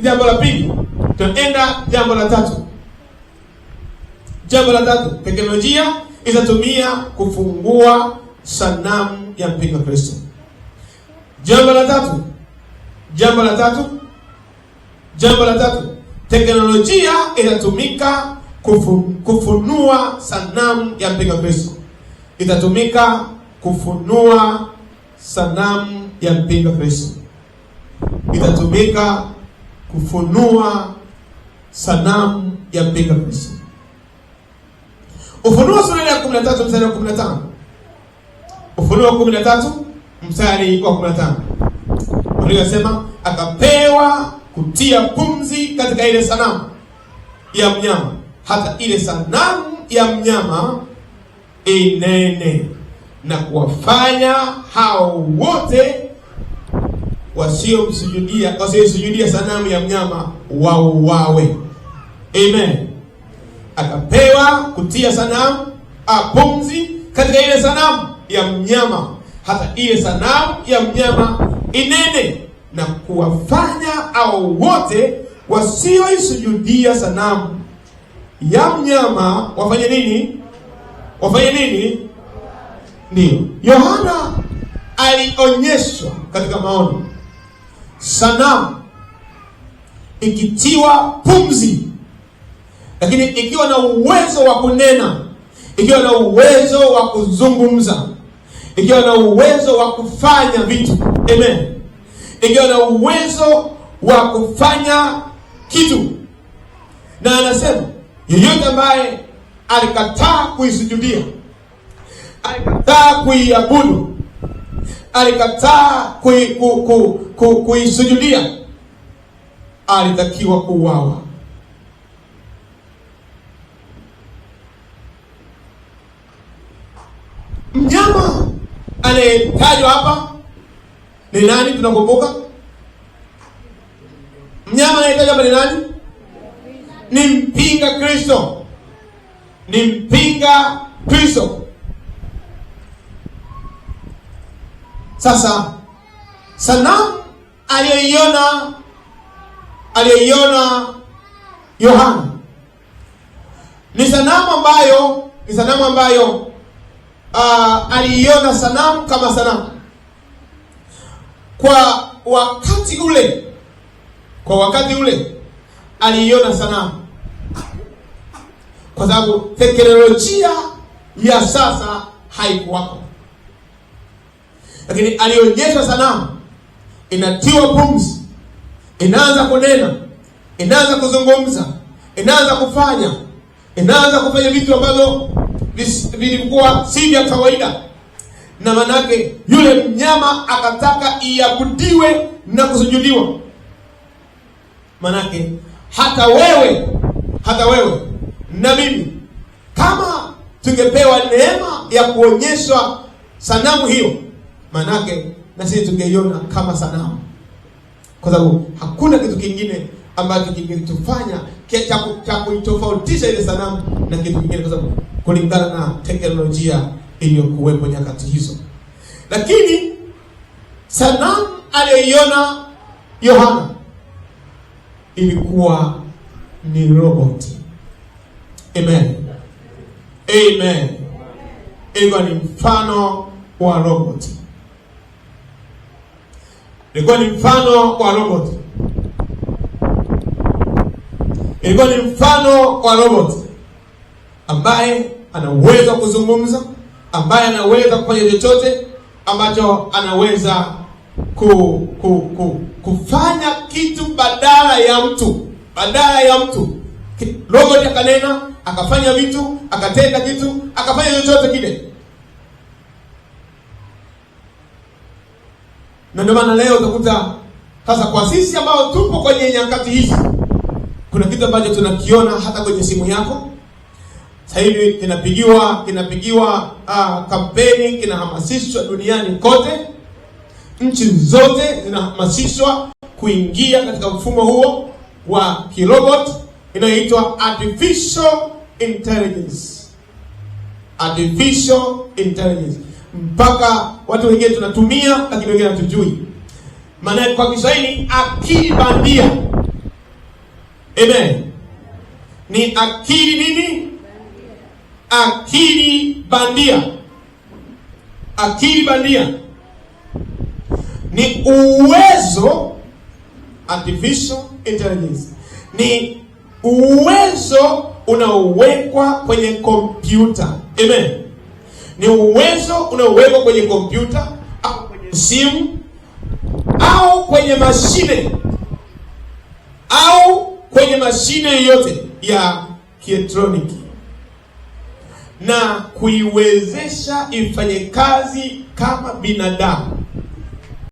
jambo la pili. Tunaenda jambo la tatu. Jambo la tatu, teknolojia itatumia kufungua sanamu ya mpinga Kristo. Jambo la tatu, teknolojia itatumika kufunua sanamu ya mpinga Kristo. Itatumika kufunua sanamu ya mpinga Kristo. Itatumika kufunua sanamu ya mpinga Kristo. Ufunuo sura ya 13 mstari wa 15. Ufunuo 13 mstari wa 15. Unasema akapewa kutia pumzi katika ile sanamu ya mnyama, hata ile sanamu ya mnyama inene, na kuwafanya hao wote wasiosujudia sanamu ya mnyama wauawe. Amen. Akapewa kutia sanamu pumzi katika ile sanamu ya mnyama, hata ile sanamu ya mnyama inene, na kuwafanya hao wote wasioisujudia sanamu ya mnyama wafanye nini? Ndio Yohana alionyeshwa katika maono sanamu ikitiwa pumzi, lakini ikiwa na uwezo wa kunena, ikiwa na uwezo wa kuzungumza, ikiwa na uwezo wa kufanya vitu. Amen. Ikiwa na uwezo wa kufanya kitu. Na anasema yeyote ambaye alikataa kuisujudia, alikataa kuiabudu, alikataa kuisujudia, alitakiwa kuuawa. Mnyama anayetajwa hapa ni nani? Tunakumbuka mnyama anayetajwa hapa ni nani? Ni mpinga Kristo. Ni mpinga Kristo. Sasa sanamu aliyoiona Yohana ni sanamu ambayo aliiona sanamu kama sanamu. Kwa wakati ule aliiona sanamu, kwa sababu teknolojia ya sasa haikuwako. Lakini alionyesha sanamu inatiwa pumzi, inaanza kunena, inaanza kuzungumza, inaanza kufanya vitu ambavyo vilikuwa si vya kawaida. Na manake yule mnyama akataka iabudiwe na kusujudiwa. Manake hata wewe na mimi, kama tungepewa neema ya kuonyeshwa sanamu hiyo, manake na sisi tungeiona kama sanamu, kwa sababu hakuna kitu kingine ambacho kingetufanya cha kuitofautisha ile sanamu na kitu kingine, kwa sababu kulingana na teknolojia iliyokuwepo nyakati hizo. Lakini sanamu aliyoiona Yohana ilikuwa ni roboti. Amen. Ilikuwa ni mfano wa roboti. Ilikuwa ni mfano wa roboti ambaye ana uwezo wa kuzungumza, ambaye anaweza kufanya chochote ambacho anaweza kufanya kitu badala ya mtu. Robot akanena, akafanya vitu, akatenda kitu, akafanya chochote kile. Na ndio maana leo utakuta sasa kwa sisi ambao tupo kwenye nyakati hizi, kuna kitu ambacho tunakiona hata kwenye simu yako. Sasa hivi kinapigiwa kampeni, kinahamasishwa duniani kote. Nchi zote zinahamasishwa kuingia katika mfumo huo wa kirobot inayoitwa artificial intelligence. Mpaka watu wengine tunatumia, lakini wengine hatujui. Maana kwa Kiswahili akili bandia. Amen. Ni akili nini? Akili bandia. Akili bandia ni uwezo, artificial intelligence ni uwezo unaowekwa kwenye kompyuta. Amen. Ni uwezo unaowekwa kwenye kompyuta au kwenye simu au kwenye mashine au kwenye mashine yoyote ya kielektroniki, na kuiwezesha ifanye kazi kama binadamu.